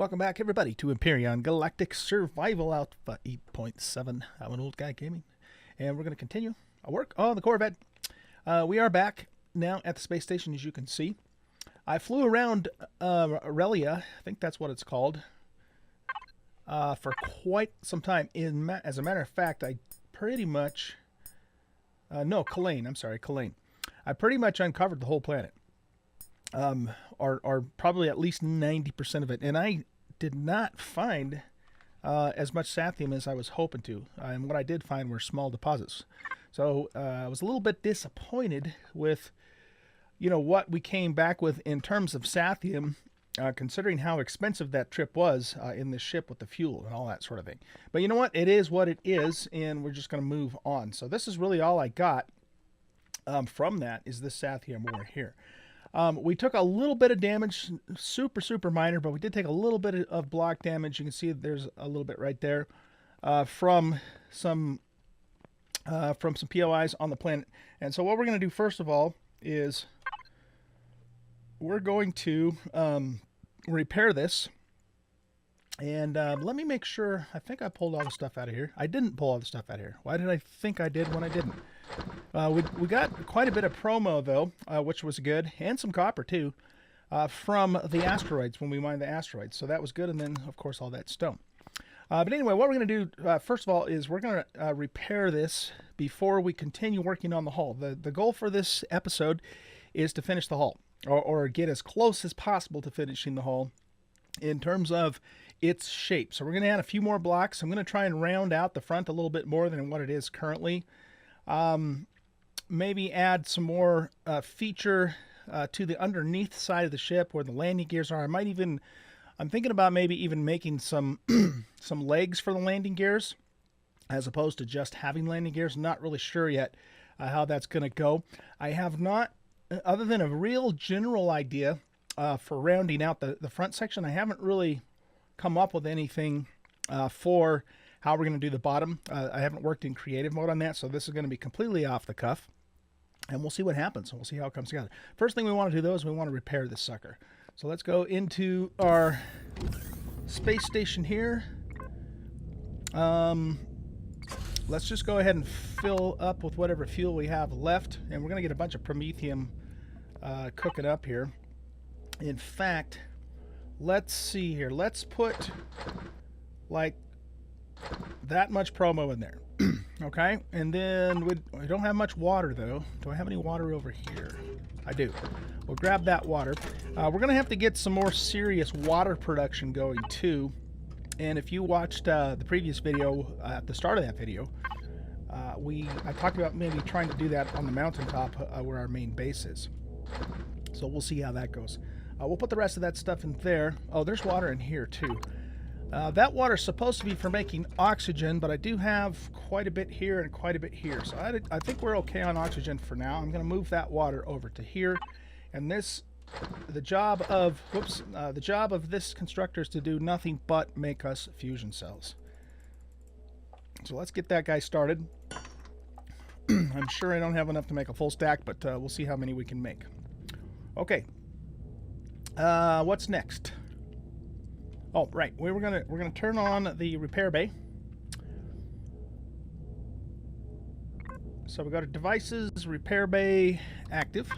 Welcome back, everybody, to Empyrion Galactic Survival Alpha 8.7. I'm an old guy gaming, and we're going to continue our work on the Corvette. We are back now at the space station, as you can see. I flew around Aurelia, I think that's what it's called, for quite some time. As a matter of fact, I pretty much... no, Kalain. I'm sorry, Kalain. I pretty much uncovered the whole planet. Or probably at least 90% of it. And I did not find as much sathium as I was hoping to. And what I did find were small deposits. So I was a little bit disappointed with, what we came back with in terms of sathium, considering how expensive that trip was in the ship with the fuel and all that sort of thing. But you know what? It is what it is, and we're just going to move on. So this is really all I got from that is this sathium over here. We took a little bit of damage, super minor, but we did take a little bit of block damage. You can see there's a little bit right there from some POIs on the planet. And so what we're going to do first of all is we're going to repair this. And let me make sure. I think I pulled all the stuff out of here. I didn't pull all the stuff out of here. Why did I think I did when I didn't? We got quite a bit of promo, though, which was good, and some copper, too, from the asteroids when we mined the asteroids. So that was good, and then, of course, all that stone. But anyway, what we're going to do, first of all, is we're going to repair this before we continue working on the hull. The goal for this episode is to finish the hull, or get as close as possible to finishing the hull in terms of its shape. So we're going to add a few more blocks. I'm going to try and round out the front a little bit more than what it is currently. Maybe add some more feature to the underneath side of the ship where the landing gears are. I'm thinking about maybe even making some some legs for the landing gears as opposed to just having landing gears. Not really sure yet how that's going to go. I have not, other than a real general idea for rounding out the front section, I haven't really come up with anything for how we're going to do the bottom. I haven't worked in creative mode on that, so this is going to be completely off the cuff. And we'll see what happens, and we'll see how it comes together. First thing we want to do, though, is we want to repair this sucker. So let's go into our space station here. Let's just go ahead and fill up with whatever fuel we have left. And we're going to get a bunch of promethium cooking up here. In fact, let's see here. Let's put, like, that much promo in there. Okay, and then we don't have much water, though. Do I have any water over here? I do. We'll grab that water. We're going to have to get some more serious water production going, too. And if you watched the previous video, at the start of that video, I talked about maybe trying to do that on the mountaintop where our main base is. So we'll see how that goes. We'll put the rest of that stuff in there. Oh, there's water in here, too. That water is supposed to be for making oxygen, but I do have quite a bit here and quite a bit here. So I think we're okay on oxygen for now. I'm going to move that water over to here. And the job of this constructor is to do nothing but make us fusion cells. So let's get that guy started. I'm sure I don't have enough to make a full stack, but we'll see how many we can make. Okay. What's next? Oh, right. We're gonna turn on the repair bay. So we got our devices, repair bay active.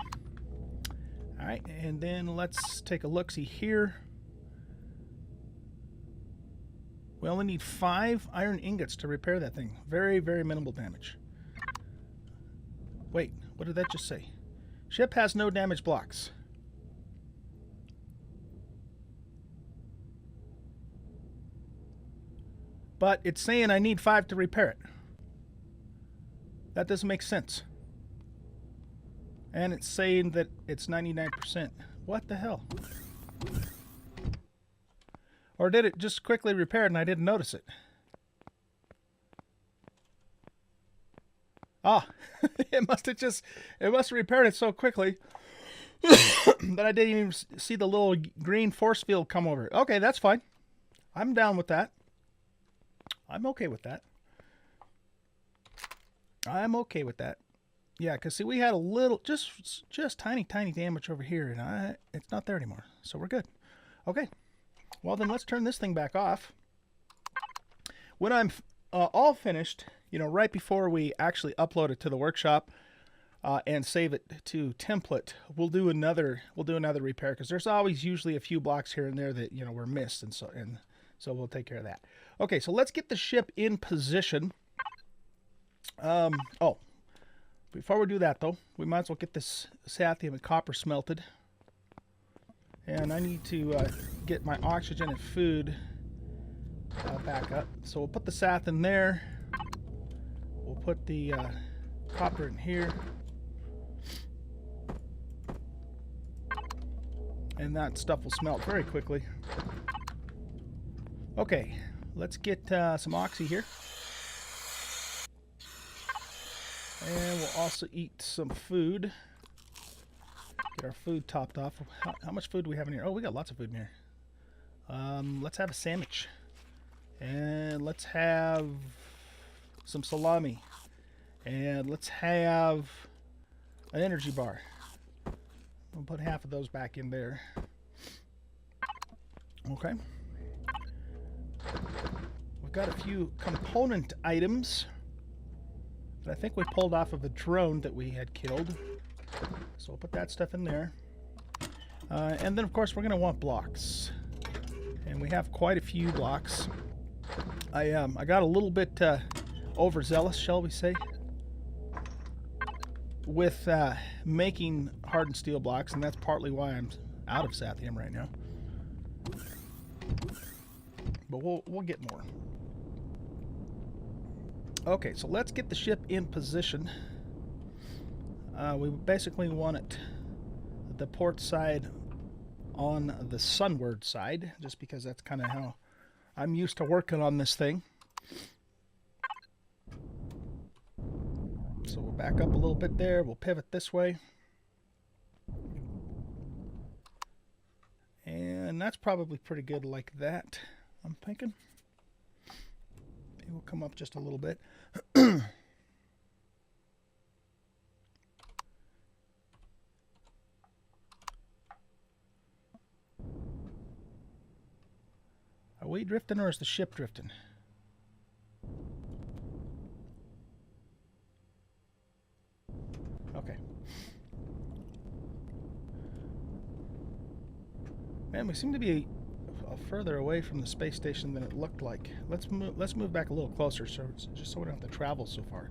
All right, and then let's take a look-see here. We only need 5 iron ingots to repair that thing. Very minimal damage. Wait, what did that just say? Ship has no damage blocks. But it's saying I need 5 to repair it. That doesn't make sense. And it's saying that it's 99%. What the hell? Or did it just quickly repair it and I didn't notice it? Ah, it must have repaired it so quickly that I didn't even see the little green force field come over. Okay, that's fine. I'm down with that. I'm okay with that. I'm okay with that. Yeah, because see, we had a little, just tiny damage over here, and it's not there anymore. So we're good. Okay. Well, then let's turn this thing back off. When I'm all finished, you know, right before we actually upload it to the workshop and save it to template, we'll do another repair, because there's always usually a few blocks here and there that, you know, were missed, and so we'll take care of that. Okay, so let's get the ship in position. Oh, before we do that though, we might as well get this sathium and copper smelted. And I need to get my oxygen and food back up. So we'll put the sath in there. We'll put the copper in here. And that stuff will smelt very quickly. Okay, let's get some oxy here. And we'll also eat some food. Get our food topped off. How much food do we have in here? Oh, we got lots of food in here. Let's have a sandwich. And let's have some salami. And let's have an energy bar. We'll put half of those back in there. Okay. We've got a few component items that I think we pulled off of a drone that we had killed. So we'll put that stuff in there. And then, of course, we're going to want blocks. And we have quite a few blocks. I got a little bit overzealous, shall we say, with making hardened steel blocks, and that's partly why I'm out of sathium right now. But we'll get more. Okay, so let's get the ship in position. We basically want it the port side on the sunward side, just because that's kind of how I'm used to working on this thing. So we'll back up a little bit there. We'll pivot this way. And that's probably pretty good like that, I'm thinking. Maybe we'll come up just a little bit. Are we drifting, or is the ship drifting? Okay. Man, we seem to be further away from the space station than it looked like. Let's move back a little closer, so just so we don't have to travel so far.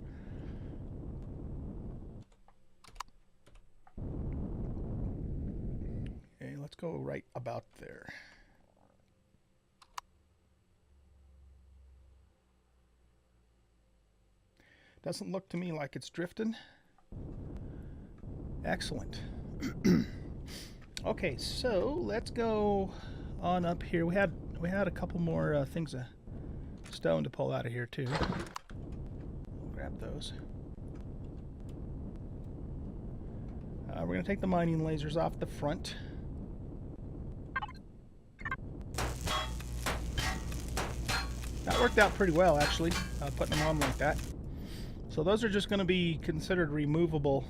Okay, let's go right about there. Doesn't look to me like it's drifting. Excellent. Okay, so let's go on up here. We had a couple more things of stone to pull out of here too. Grab those. We're going to take the mining lasers off the front. That worked out pretty well, actually, putting them on like that. So those are just going to be considered removable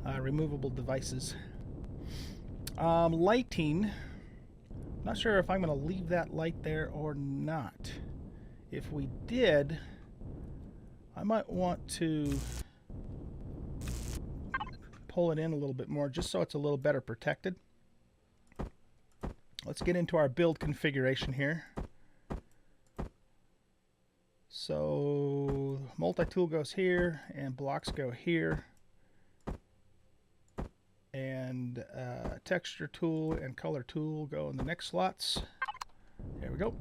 devices. Lighting. Not sure if I'm going to leave that light there or not. If we did, I might want to pull it in a little bit more, just so it's a little better protected. Let's get into our build configuration here. So multi-tool goes here, and blocks go here, and texture tool and color tool go in the next slots. There we go.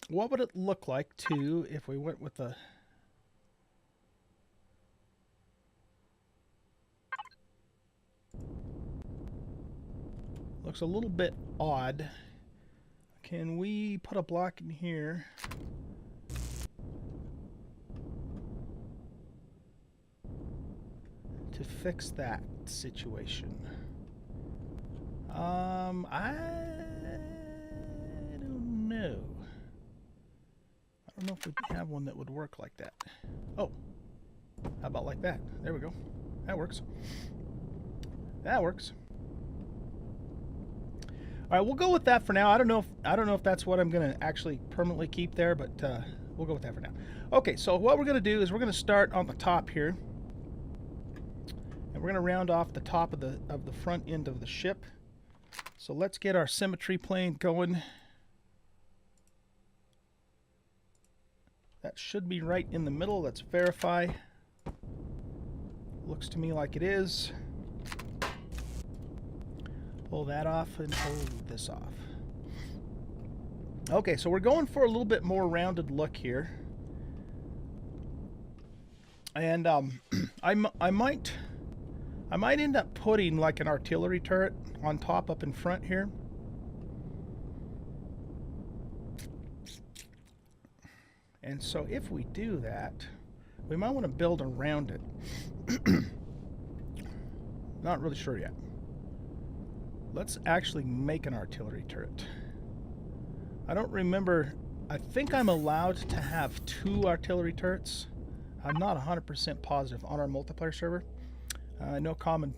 What would it look like too if we went with a looks a little bit odd. Can we put a block in here? To fix that situation. I don't know. I don't know if we have one that would work like that. Oh, how about like that? There we go. That works. That works. All right, we'll go with that for now. I don't know if that's what I'm going to actually permanently keep there, but we'll go with that for now. Okay, so what we're going to do is we're going to start on the top here, and we're going to round off the top of the front end of the ship. So let's get our symmetry plane going. That should be right in the middle. Let's verify. Looks to me like it is. Pull that off and pull this off. Okay, so we're going for a little bit more rounded look here. And I might end up putting like an artillery turret on top up in front here. And so if we do that, we might want to build around it. Not really sure yet. Let's actually make an artillery turret. I don't remember. I think I'm allowed to have 2 artillery turrets. I'm not 100% positive on our multiplayer server. I know Common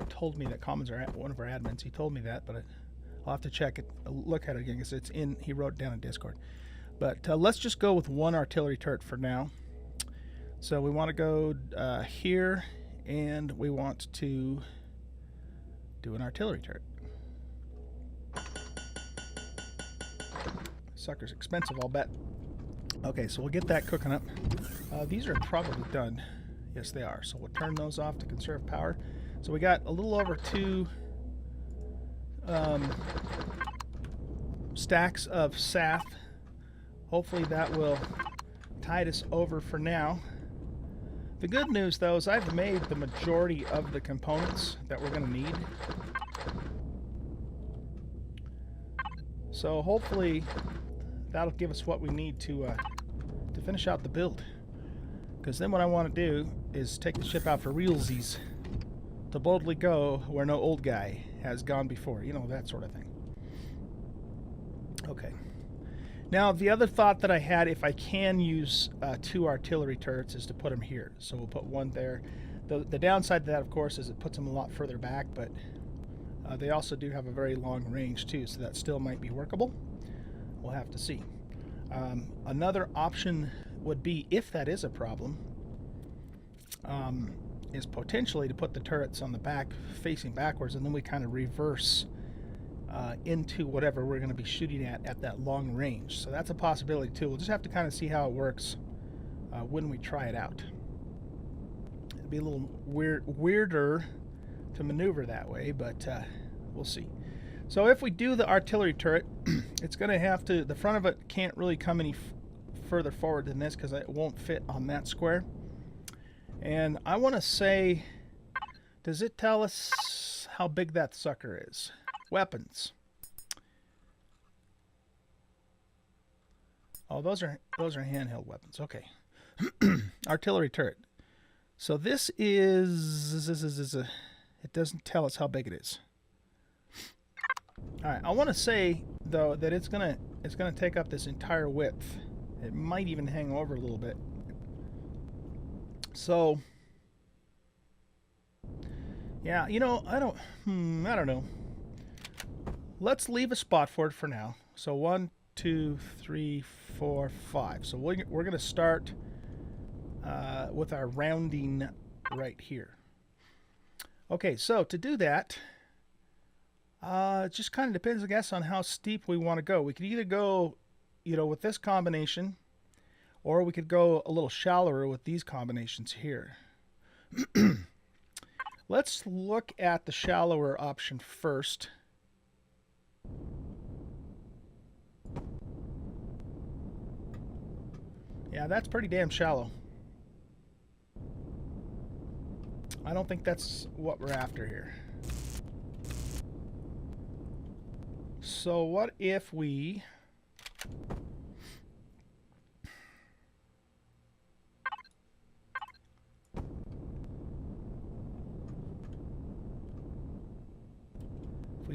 told me that Common's one of our admins. He told me that, but I'll have to check it, look at it again, because it's in. He wrote it down in Discord. But let's just go with 1 artillery turret for now. So we want to go here, and we want to do an artillery turret. Sucker's expensive, I'll bet. Okay, so we'll get that cooking up. These are probably done. Yes, they are. So we'll turn those off to conserve power. So we got a little over 2 stacks of SAF. Hopefully that will tide us over for now. The good news, though, is I've made the majority of the components that we're going to need. So hopefully that'll give us what we need to finish out the build. Because then what I want to do is take the ship out for realsies, to boldly go where no Oldguy has gone before. You know, that sort of thing. Okay. Now, the other thought that I had, if I can use 2 artillery turrets, is to put them here. So we'll put 1 there. The downside to that, of course, is it puts them a lot further back, but they also do have a very long range, too, so that still might be workable. We'll have to see. Another option would be, if that is a problem, is potentially to put the turrets on the back facing backwards, and then we kind of reverse into whatever we're going to be shooting at that long range. So that's a possibility too. We'll just have to kind of see how it works when we try it out. It'll be a little weirder to maneuver that way, but we'll see. So if we do the artillery turret, it's going to have to, the front of it can't really come any further forward than this because it won't fit on that square. And I want to say, does it tell us how big that sucker is? Weapons. Oh, those are handheld weapons. Okay. Artillery turret. So this is it doesn't tell us how big it is. All right. I want to say though that it's gonna take up this entire width. It might even hang over a little bit. So yeah, you know, I don't know. Let's leave a spot for it for now. So 1, 2, 3, 4, 5. So we're going to start with our rounding right here. Okay, so to do that, it just kind of depends, I guess, on how steep we want to go. We could either go, you know, with this combination, or we could go a little shallower with these combinations here. Let's look at the shallower option first. Yeah, that's pretty damn shallow. I don't think that's what we're after here. So what if we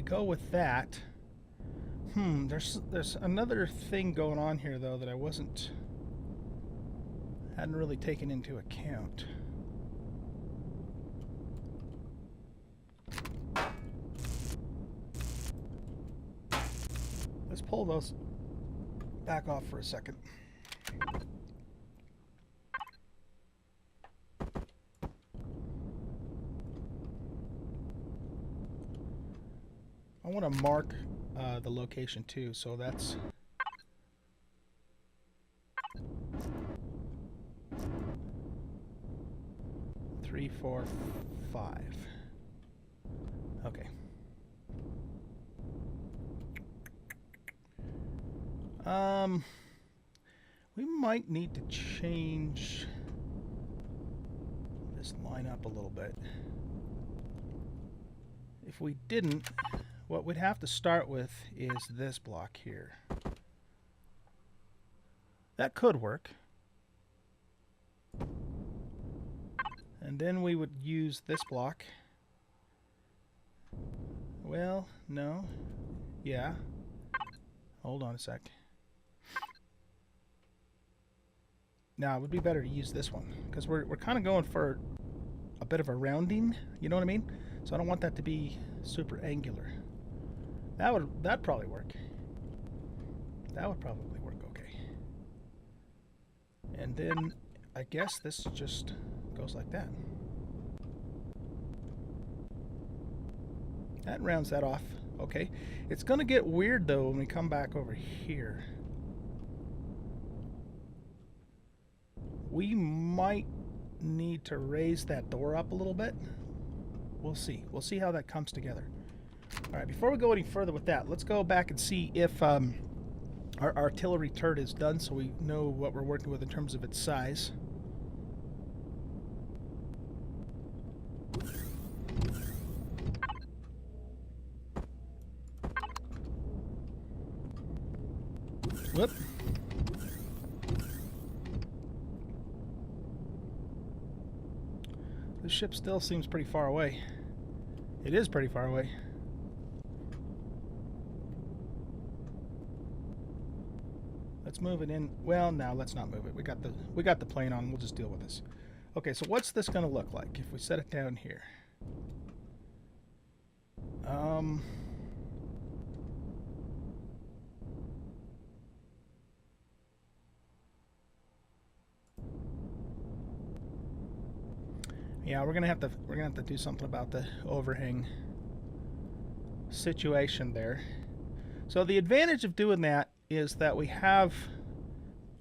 go with that? There's another thing going on here though that I hadn't really taken into account. Let's pull those back off for a second. I want to mark the location too, so that's 3, 4, 5. Okay. We might need to change this line up a little bit. If we didn't, what we'd have to start with is this block here. That could work. And then we would use this block. Well, no. Yeah. Hold on a sec. Now, it would be better to use this one, because we're kind of going for a bit of a rounding, you know what I mean? So I don't want that to be super angular. That'd probably work. That would probably work okay. And then I guess this just goes like that. That rounds that off. Okay. It's going to get weird though when we come back over here. We might need to raise that door up a little bit. We'll see. We'll see how that comes together. All right, before we go any further with that, let's go back and see if our artillery turret is done so we know what we're working with in terms of its size. Whoop. This ship still seems pretty far away. It is pretty far away. Let's move it in. Well, no, let's not move it. We got the plane on. We'll just deal with this. Okay, so what's this going to look like if we set it down here? Yeah, we're gonna have to do something about the overhang situation there. So the advantage of doing that is that we have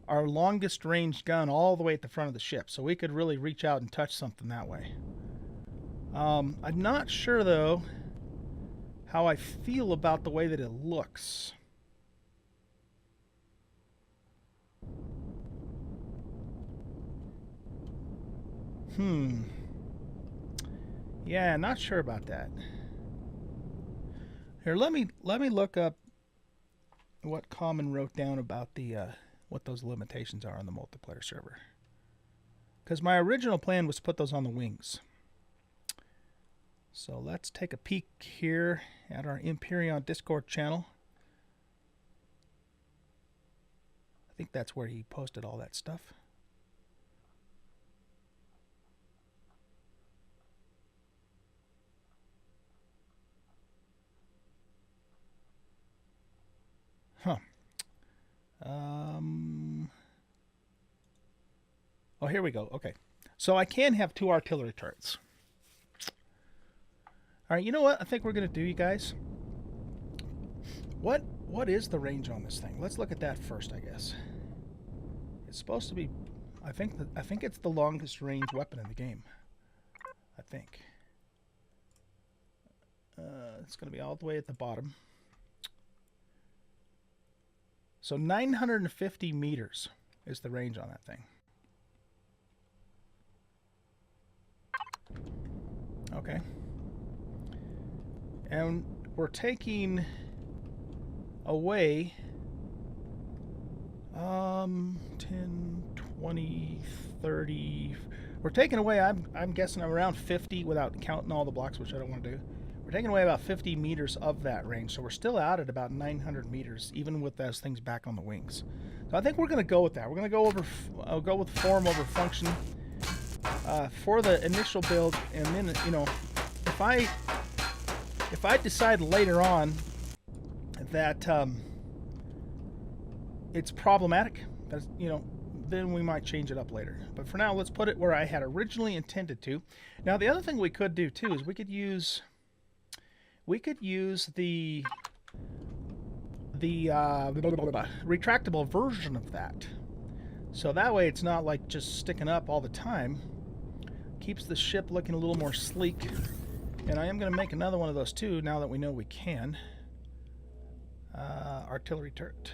our longest range gun all the way at the front of the ship, so we could really reach out and touch something that way. I'm not sure though how I feel about the way that it looks. Yeah, not sure about that. Here, let me look up what Common wrote down about the what those limitations are on the multiplayer server. Because my original plan was to put those on the wings. So let's take a peek here at our Empyrion Discord channel. I think that's where he posted all that stuff. Huh. Oh, here we go. Okay. So I can have 2 artillery turrets. All right, you know what I think we're going to do, you guys? What is the range on this thing? Let's look at that first, I guess. It's supposed to be, I think it's the longest range weapon in the game. I think. It's going to be all the way at the bottom. So 950 meters is the range on that thing. Okay. And we're taking away 10, 20, 30. We're taking away, I'm guessing around 50 without counting all the blocks, which I don't want to do. We're taking away about 50 meters of that range, so we're still out at about 900 meters, even with those things back on the wings. So I think we're going to go with that. We're going to go over, go with form over function for the initial build, and then, you know, if I decide later on that it's problematic, that's, you know, then we might change it up later. But for now, let's put it where I had originally intended to. Now, the other thing we could do too is we could use the retractable version of that. So that way it's not like just sticking up all the time. Keeps the ship looking a little more sleek. And I am going to make another one of those too, now that we know we can. Artillery turret.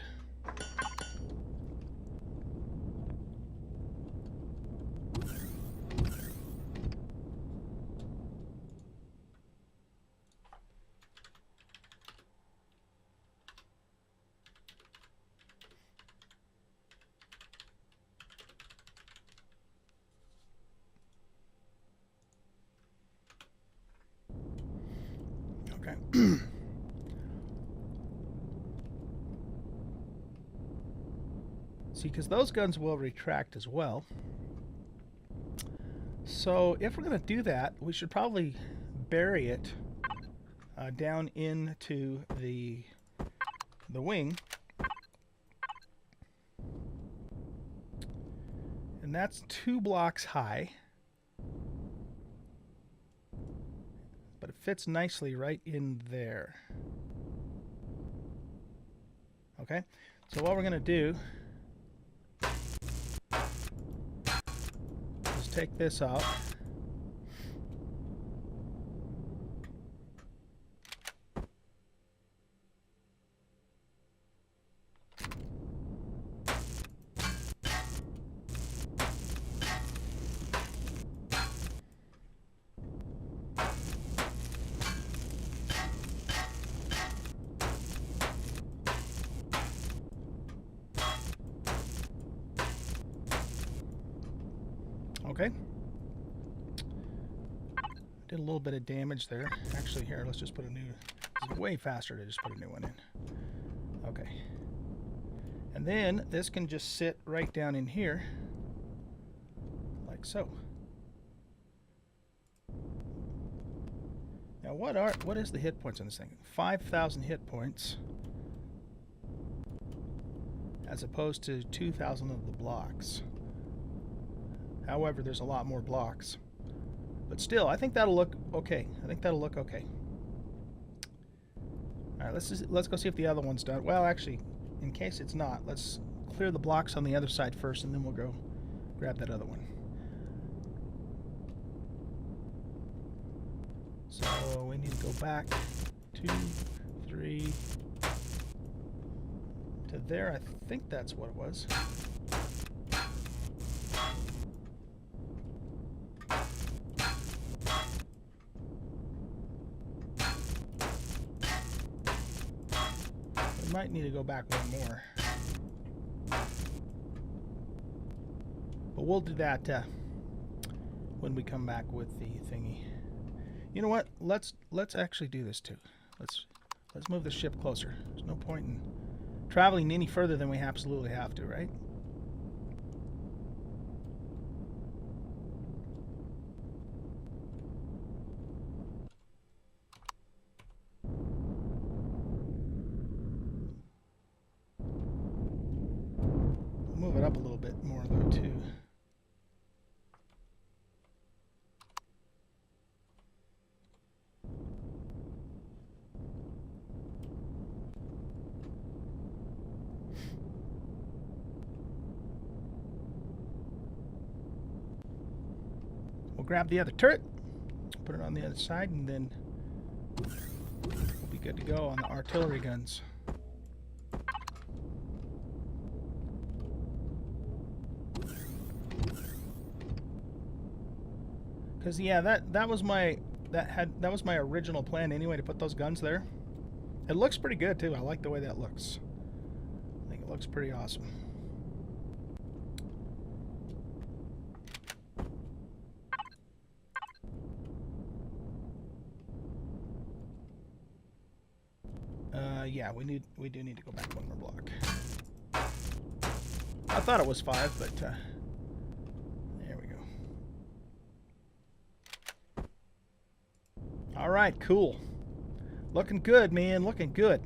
Okay. See, because those guns will retract as well. So if we're going to do that, we should probably bury it down into the wing. And that's 2 blocks high. But it fits nicely right in there. Okay, so what we're going to do is take this out. Okay. Did a little bit of damage there. Actually, here, let's just put a new... It's way faster to just put a new one in. Okay. And then this can just sit right down in here, like so. Now, what is the hit points on this thing? 5,000 hit points, as opposed to 2,000 of the blocks. However, there's a lot more blocks. But still, I think that'll look okay. I think that'll look okay. All right, let's go see if the other one's done. Well, actually, in case it's not, let's clear the blocks on the other side first, and then we'll go grab that other one. So we need to go back 2, 3 to there. I think that's what it was. Might need to go back one more, but we'll do that when we come back with the thingy. You know what? Let's actually do this too. Let's move the ship closer. There's no point in traveling any further than we absolutely have to, right? Move it up a little bit more though too. We'll grab the other turret, put it on the other side, and then we'll be good to go on the artillery guns. Because yeah, that was my original plan anyway, to put those guns there. It looks pretty good too. I like the way that looks. I think it looks pretty awesome. Yeah, we do need to go back one more block. I thought it was 5, but there we go. All right, cool. Looking good, man. Looking good.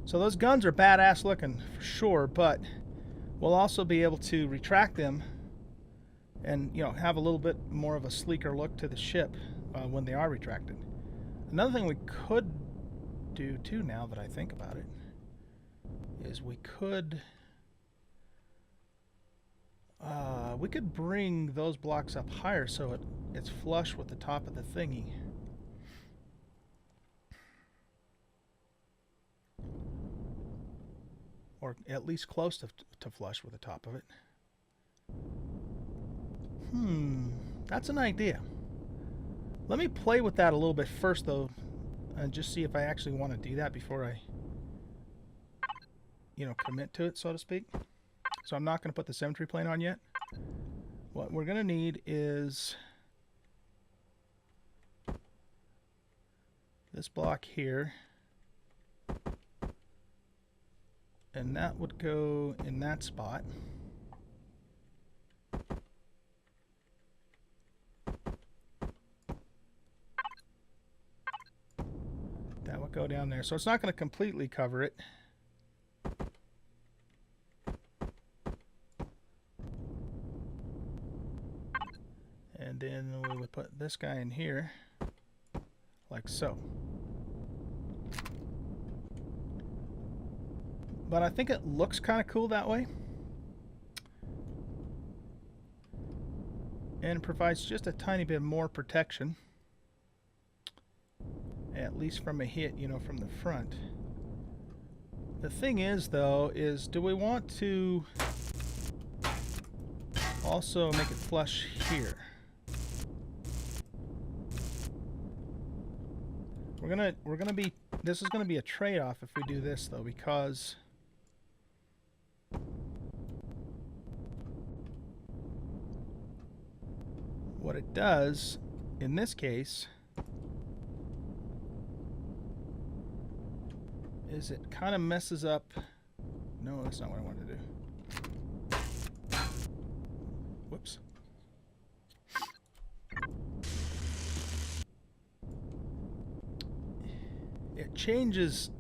So those guns are badass looking for sure, but we'll also be able to retract them and, you know, have a little bit more of a sleeker look to the ship when they are retracted. Another thing we could do too, now that I think about it, is we could bring those blocks up higher so it's flush with the top of the thingy. Or at least close to flush with the top of it. That's an idea. Let me play with that a little bit first, though, and just see if I actually want to do that before I, you know, commit to it, so to speak. So I'm not going to put the symmetry plane on yet. What we're going to need is this block here, and that would go in that spot. That would go down there. So it's not going to completely cover it. And then we would put this guy in here, like so. But I think it looks kind of cool that way. And it provides just a tiny bit more protection. At least from a hit, you know, from the front. The thing is, though, is do we want to also make it flush here? This is gonna be a trade-off if we do this, though, because what it does in this case is it kind of messes up. No, that's not what I wanted to do. Whoops. It changes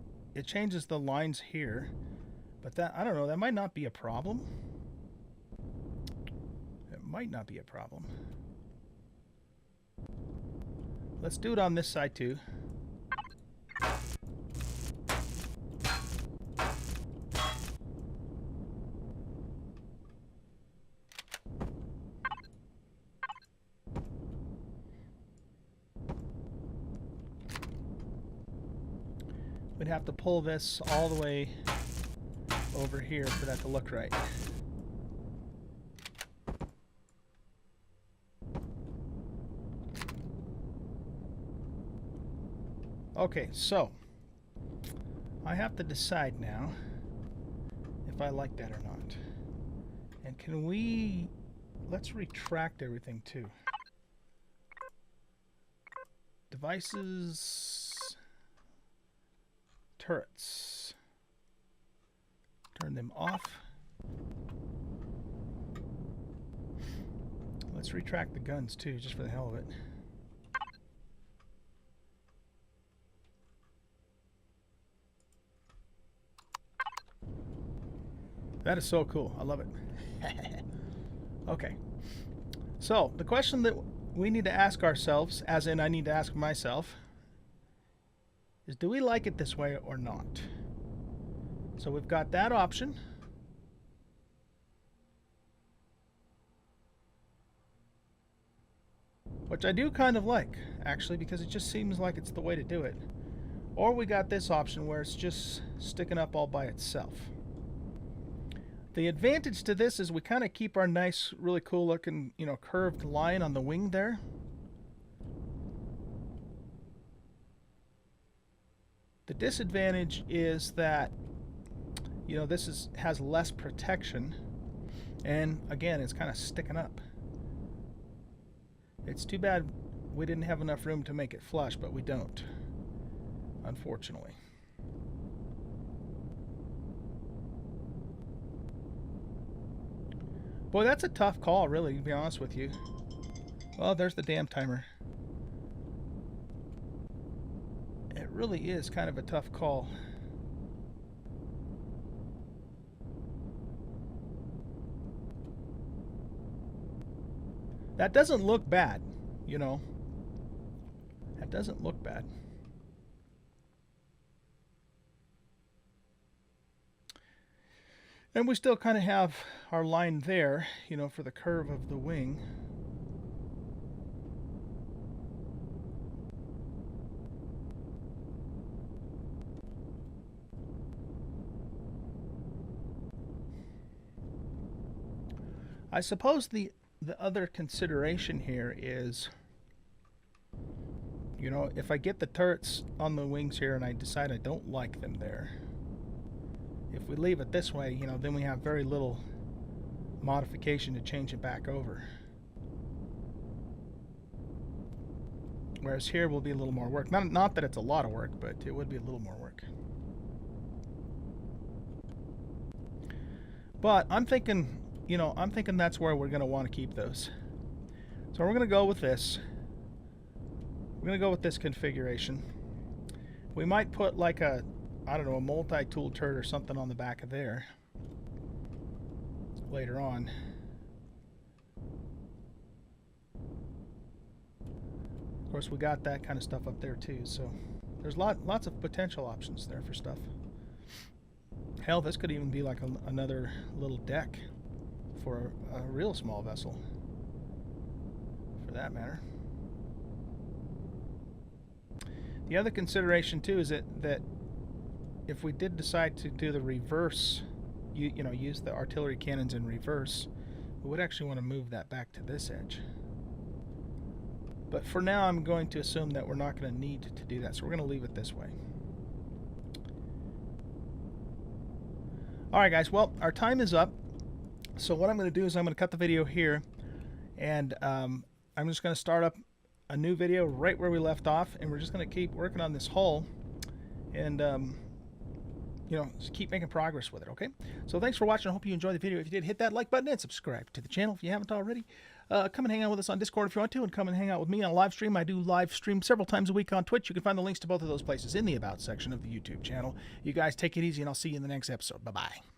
the lines here, but that, I don't know, that might not be a problem. It might not be a problem. Let's do it on this side too. We'd have to pull this all the way over here for that to look right. Okay, so I have to decide now if I like that or not. And can we, let's retract everything too. Devices, turrets, turn them off. Let's retract the guns too, just for the hell of it. That is so cool. I love it. Okay. So, the question that we need to ask ourselves, as in I need to ask myself, is do we like it this way or not? So we've got that option. Which I do kind of like, actually, because it just seems like it's the way to do it. Or we got this option where it's just sticking up all by itself. The advantage to this is we kind of keep our nice, really cool looking, you know, curved line on the wing there. The disadvantage is that, you know, this has less protection, and again, it's kind of sticking up. It's too bad we didn't have enough room to make it flush, but we don't, unfortunately. Boy, that's a tough call, really, to be honest with you. Well, there's the damn timer. It really is kind of a tough call. That doesn't look bad, you know. That doesn't look bad. And we still kind of have our line there, you know, for the curve of the wing. I suppose the other consideration here is, you know, if I get the turrets on the wings here and I decide I don't like them there, if we leave it this way, you know, then we have very little modification to change it back over. Whereas here will be a little more work. Not that it's a lot of work, but it would be a little more work. But I'm thinking, you know, I'm thinking that's where we're going to want to keep those. So we're going to go with this. We're going to go with this configuration. We might put like a, I don't know, a multi-tool turret or something on the back of there later on. Of course, we got that kind of stuff up there too, so there's lots of potential options there for stuff. Hell, this could even be like another little deck for a real small vessel, for that matter. The other consideration too is that if we did decide to do the reverse, you know, use the artillery cannons in reverse, we would actually want to move that back to this edge. But for now, I'm going to assume that we're not going to need to do that, so we're going to leave it this way. Alright guys, well, our time is up. So what I'm going to do is I'm going to cut the video here, and I'm just going to start up a new video right where we left off, and we're just going to keep working on this hull, and you know, just keep making progress with it, okay? So thanks for watching. I hope you enjoyed the video. If you did, hit that like button and subscribe to the channel if you haven't already. Come and hang out with us on Discord if you want to, and come and hang out with me on a live stream. I do live stream several times a week on Twitch. You can find the links to both of those places in the About section of the YouTube channel. You guys take it easy, and I'll see you in the next episode. Bye-bye.